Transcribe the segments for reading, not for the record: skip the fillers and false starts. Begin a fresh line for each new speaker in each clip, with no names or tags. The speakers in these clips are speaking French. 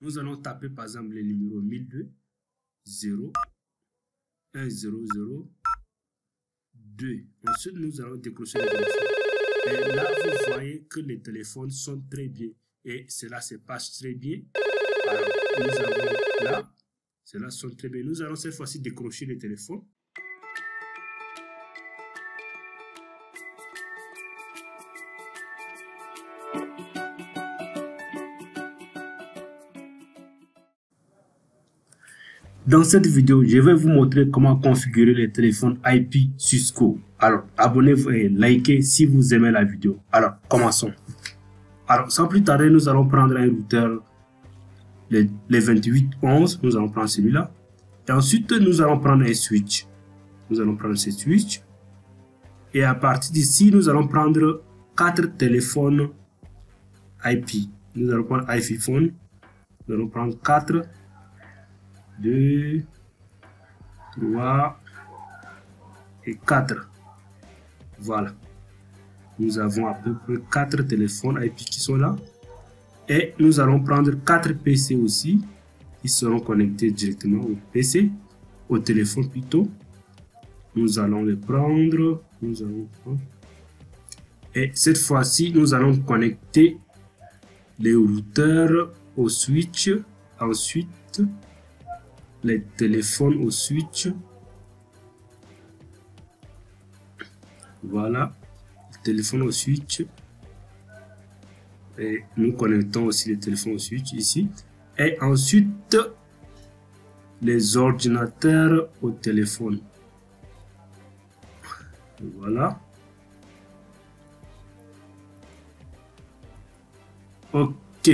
Nous allons taper par exemple le numéro 1002 0 1 0 0 2. Ensuite, nous allons décrocher le téléphone. Et là, vous voyez que les téléphones sont très bien. Et cela se passe très bien. Alors, nous avons là, cela sonne très bien. Nous allons cette fois-ci décrocher le téléphone. Dans cette vidéo, je vais vous montrer comment configurer les téléphones IP Cisco. Alors, abonnez-vous et likez si vous aimez la vidéo. Alors, commençons. Alors, sans plus tarder, nous allons prendre un routeur, les 2811, nous allons prendre celui-là. Et ensuite, nous allons prendre un switch. Nous allons prendre ce switch. Et à partir d'ici, nous allons prendre 4 téléphones IP. Nous allons prendre iPhone. Nous allons prendre 4. 2, 3 et 4. Voilà. Nous avons à peu près 4 téléphones IP qui sont là. Et nous allons prendre 4 PC aussi. Qui seront connectés directement au PC. Au téléphone plutôt. Nous allons les prendre. Et cette fois-ci, nous allons connecter les routeurs au switch. Ensuite, les téléphones au switch. Voilà, le téléphone au switch. Et nous connectons aussi les téléphones au switch ici. Et ensuite, les ordinateurs au téléphone. Voilà. Ok.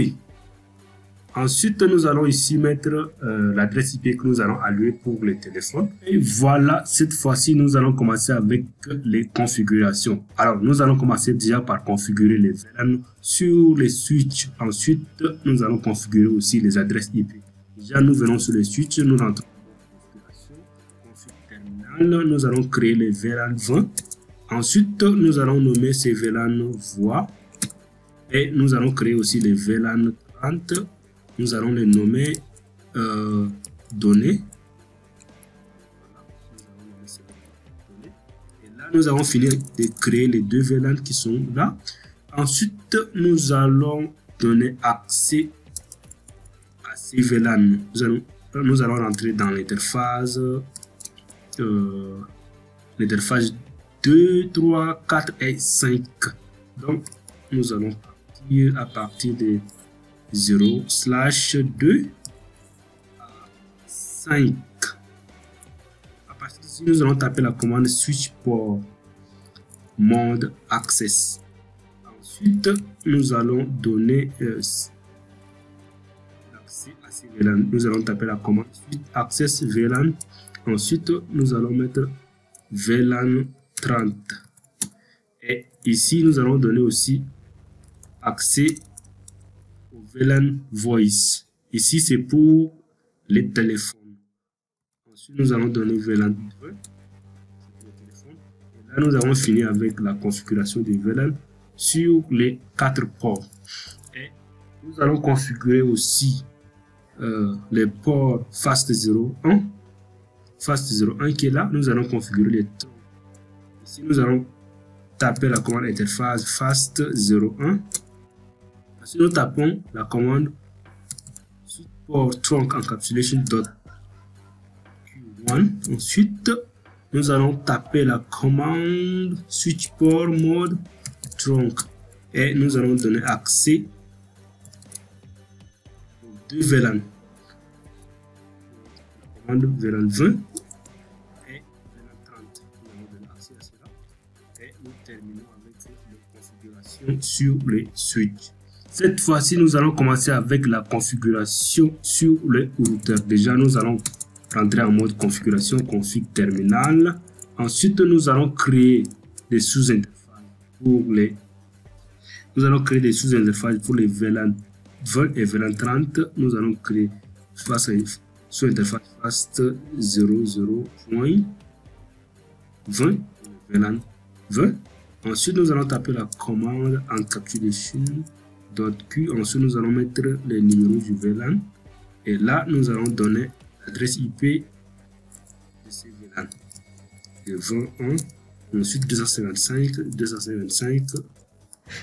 Ensuite, nous allons ici mettre l'adresse IP que nous allons allouer pour les téléphones. Et voilà, cette fois-ci, nous allons commencer avec les configurations. Alors, nous allons commencer déjà par configurer les VLAN sur les switches. Ensuite, nous allons configurer aussi les adresses IP. Déjà, nous venons sur les switches, nous rentrons dans la configuration. Config terminal, nous allons créer les VLAN 20. Ensuite, nous allons nommer ces VLAN voix. Et nous allons créer aussi les VLAN 30. Nous allons les nommer données. Et là, nous avons fini de créer les deux VLAN qui sont là. Ensuite, nous allons donner accès à ces VLAN. Nous allons rentrer dans l'interface. L'interface 2, 3, 4 et 5. Donc, nous allons partir à partir de 0/2 à 5. À partir d'ici, nous allons taper la commande switch port mode access. Ensuite, nous allons donner l'accès à ces VLAN. Nous allons taper la commande switch access VLAN. Ensuite, nous allons mettre VLAN 30. Et ici, nous allons donner aussi accès VLAN voice. Ici, c'est pour les téléphones. Ensuite, nous allons donner VLAN 2. Et là, nous avons fini avec la configuration des VLAN sur les 4 ports. Et nous allons configurer aussi les ports FAST01. FAST01 qui est là. Nous allons configurer les troncs. Ici, nous allons taper la commande interface FAST01. Ensuite, nous tapons la commande port trunk encapsulation.q1. Ensuite, nous allons taper la commande switch port mode trunk et nous allons donner accès aux deux VLAN. La commande VLAN 20 et VLAN 30. Nous allons donner accès à cela et nous terminons avec la configuration sur les switches. Cette fois-ci, nous allons commencer avec la configuration sur le routeur. Déjà, nous allons rentrer en mode configuration, config terminal. Ensuite, nous allons créer des sous-interfaces pour les. Nous allons créer des sous-interfaces pour les VLAN 20 et VLAN 30. Nous allons créer sous-interface FAST 00.20 VLAN 20. Ensuite, nous allons taper la commande encapsulation.q. Ensuite, nous allons mettre les numéros du VLAN. Et là, nous allons donner l'adresse IP de ces VLAN. Le 21, ensuite 255, 255,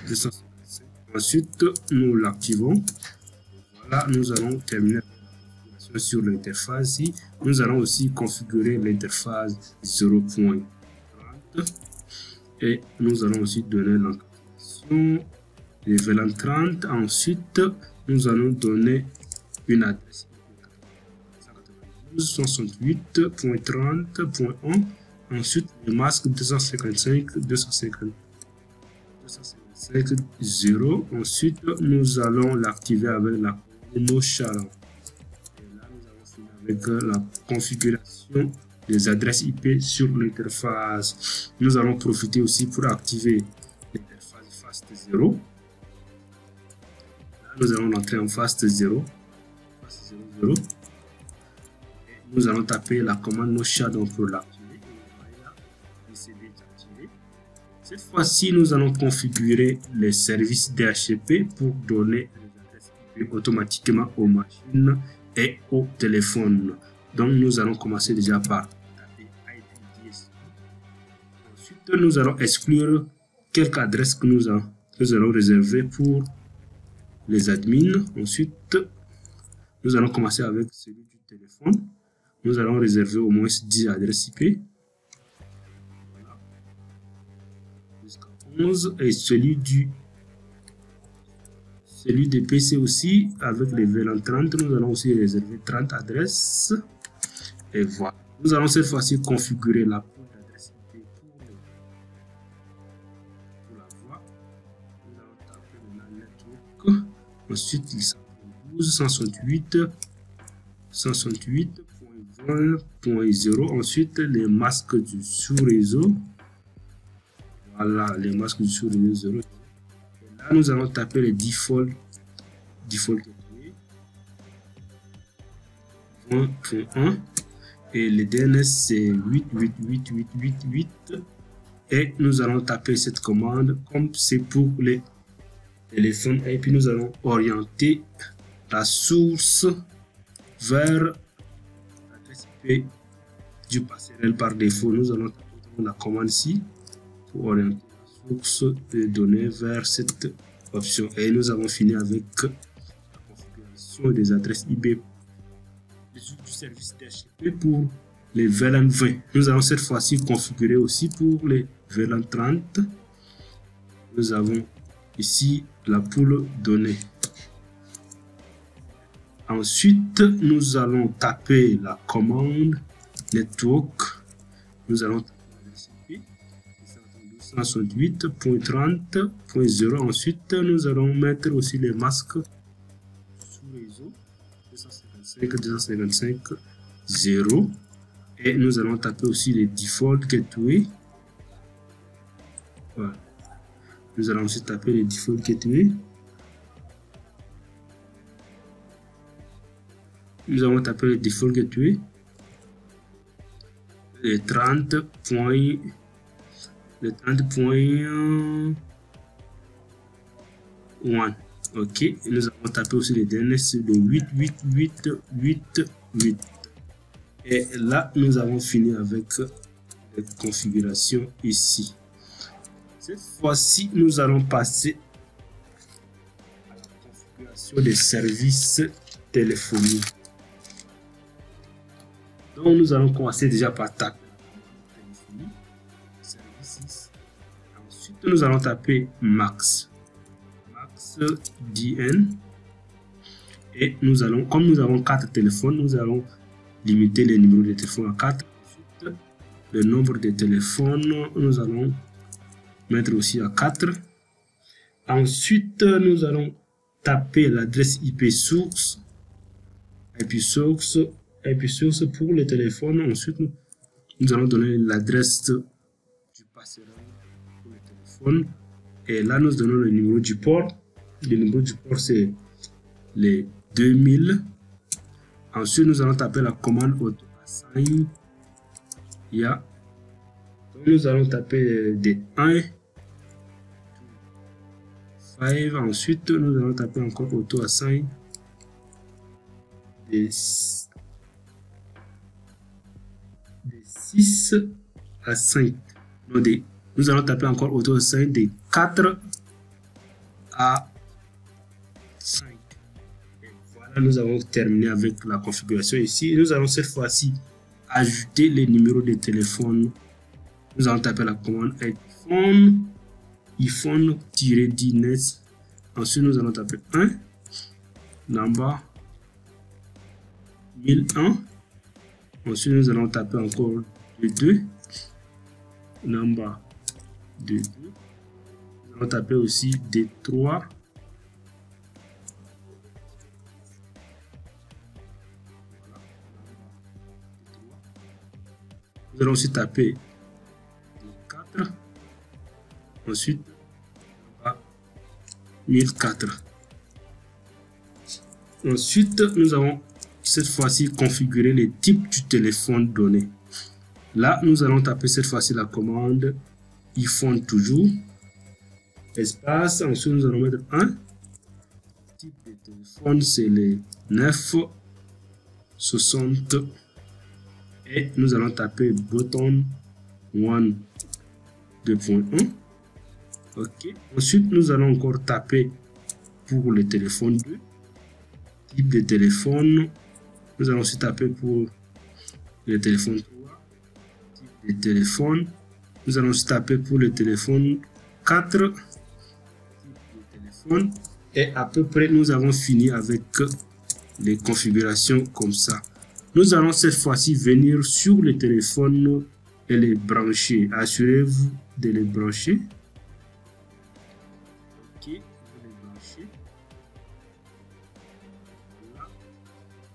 255. Ensuite, nous l'activons. Voilà, nous allons terminer la configuration sur l'interface. Ici, nous allons aussi configurer l'interface 0.30 et nous allons aussi donner l'encapsulation des VLAN 30. Ensuite, nous allons donner une adresse 168.30.1. Ensuite, le masque 255, 0. Ensuite, nous allons l'activer avec la commande chaland. Et là, nous allons finir avec la configuration des adresses IP sur l'interface. Nous allons profiter aussi pour activer l'interface FAST 0. Là, nous allons entrer en FAST 0. FAST 0. Et nous allons taper la commande no shadow pour l'activer. Cette fois-ci, nous allons configurer les services DHCP pour donner les adresses IP automatiquement aux machines et aux téléphones. Donc, nous allons commencer déjà par taper IPDS. Ensuite, nous allons exclure quelques adresses que nous allons réserver pour les admins. Ensuite, nous allons commencer avec celui du téléphone. Nous allons réserver au moins 10 adresses IP. Et celui des PC aussi, avec les VLAN 30, nous allons aussi réserver 30 adresses. Et voilà. Nous allons cette fois-ci configurer la pool d'adresse IP pour la voix. Nous allons taper la network. Ensuite, il s'appelle 12.168.20.0. Ensuite, les masques du sous-réseau. Voilà, les masques du sous-réseau 0. Et là, nous allons taper les default 20.1 et le DNS c'est 8888888 et nous allons taper cette commande comme c'est pour les téléphones et puis nous allons orienter la source vers l'adresse IP du passerelle par défaut. Nous allons taper la commande ici pour orienter la source de données vers cette option. Et nous avons fini avec la configuration des adresses IP du service DHCP pour les VLAN 20. Nous allons cette fois-ci configurer aussi pour les VLAN 30. Nous avons ici la pool données. Ensuite, nous allons taper la commande network. Nous allons taper 168.30.0. Ensuite, nous allons mettre aussi les masques sous réseau 255.255.0 et nous allons taper aussi les default gateway. Voilà. Nous allons aussi taper les default gateway. Nous allons taper les default gateway. Les 30.1. Ok, et nous allons taper aussi les DNS de 88888. Et là, nous avons fini avec les configurations ici. Cette fois-ci, nous allons passer à la configuration des services téléphoniques. Donc, nous allons commencer déjà par taper services. Ensuite, nous allons taper max DN et nous allons, comme nous avons 4 téléphones, nous allons limiter les numéros de téléphone à 4. Ensuite, le nombre de téléphones, nous allons mettre aussi à 4. Ensuite, nous allons taper l'adresse IP source pour le téléphone. Ensuite, nous allons donner l'adresse du passerelle pour le téléphone. Et là, nous donnons le numéro du port. Le numéro du port, c'est les 2000. Ensuite, nous allons taper la commande auto assign. Donc, nous allons taper des 1, 5. Ensuite, nous allons taper encore auto assign de 6 à 5. Non, nous allons taper encore autour de 5, de 4 à 5. Et voilà, nous avons terminé avec la configuration ici. Nous allons cette fois-ci ajouter les numéros de téléphone. Nous allons taper la commande iPhone-10net. Ensuite, nous allons taper 1, number 1001. Ensuite, nous allons taper encore le 2, number 2. Nous allons taper aussi D3. Nous allons aussi taper D4. Ensuite, 1004. Ensuite, nous avons cette fois-ci configurer les types du téléphone donné. Là, nous allons taper cette fois-ci la commande iPhone toujours, espace. Ensuite, nous allons mettre 1. Type de téléphone, c'est les 960. Et nous allons taper button 1 2.1. Ok. Ensuite, nous allons encore taper pour le téléphone 2. Type de téléphone. Nous allons aussi taper pour le téléphone 3. Type de téléphone. Nous allons aussi taper pour le téléphone 4. Type de téléphone. Et à peu près, nous avons fini avec les configurations comme ça. Nous allons cette fois-ci venir sur le téléphone et les brancher. Assurez-vous de les brancher. Ok, vous les branchez. Voilà.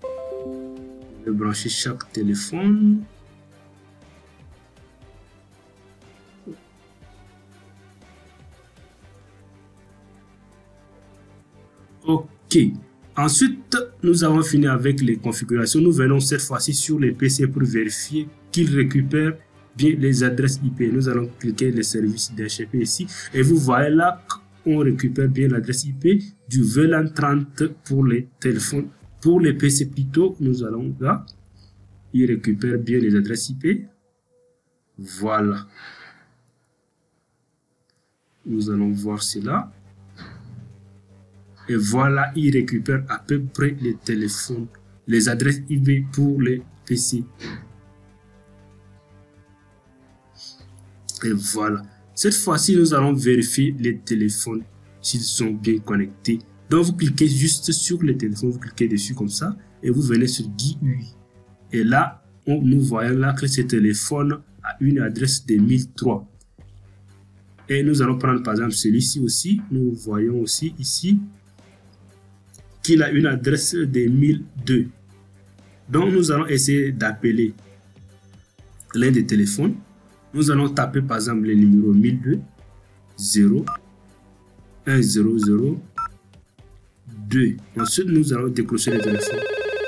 Vous les branchez chaque téléphone. Ok. Ensuite, nous avons fini avec les configurations. Nous venons cette fois-ci sur les PC pour vérifier qu'ils récupèrent bien les adresses IP. Nous allons cliquer les services d'HTTP ici. Et vous voyez là qu'on récupère bien l'adresse IP du VLAN 30 pour les téléphones. Pour les PC plutôt, nous allons là. Il récupère bien les adresses IP. Voilà. Nous allons voir cela. Et voilà, il récupère à peu près les téléphones, les adresses IP pour les PC. Et voilà. Cette fois-ci, nous allons vérifier les téléphones s'ils sont bien connectés. Donc, vous cliquez juste sur les téléphones, vous cliquez dessus comme ça, et vous venez sur GUI. Et là, nous voyons là que ce téléphone a une adresse de 1003. Et nous allons prendre par exemple celui-ci aussi. Nous voyons aussi ici qu'il a une adresse de 1002. Donc nous allons essayer d'appeler l'un des téléphones. Nous allons taper par exemple le numéro 1002 0 1 0 0 2. Ensuite nous allons décrocher le téléphone.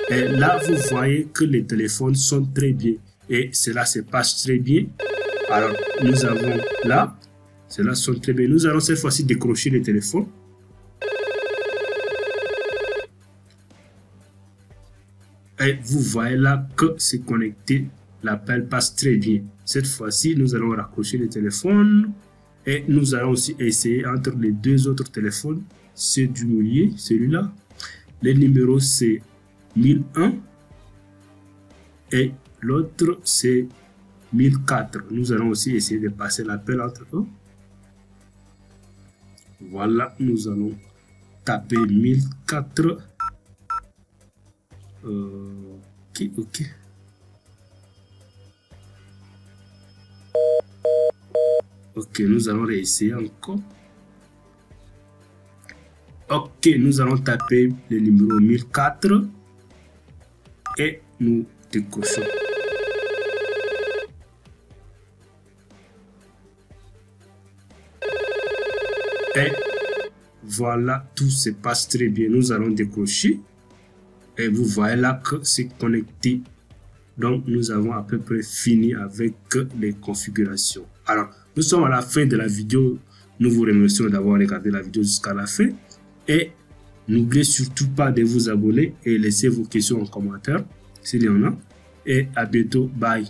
Et là vous voyez que les téléphones sont très bien. Et cela se passe très bien. Alors nous avons là, cela sonne très bien. Nous allons cette fois-ci décrocher le téléphone. Et vous voyez là que c'est connecté, l'appel passe très bien. Cette fois-ci, nous allons raccrocher le téléphone et nous allons aussi essayer entre les deux autres téléphones, c'est du milieu, celui-là. Le numéro c'est 1001 et l'autre c'est 1004. Nous allons aussi essayer de passer l'appel entre eux. Voilà, nous allons taper 1004. Ok. Ok, nous allons réessayer encore. Ok, nous allons taper le numéro 1004 et nous décrochons. Et voilà, tout se passe très bien. Nous allons décrocher. Et vous voyez là que c'est connecté. Donc, nous avons à peu près fini avec les configurations. Alors, nous sommes à la fin de la vidéo. Nous vous remercions d'avoir regardé la vidéo jusqu'à la fin. Et N'oubliez surtout pas de vous abonner et laisser vos questions en commentaire s'il y en a. Et à bientôt. Bye.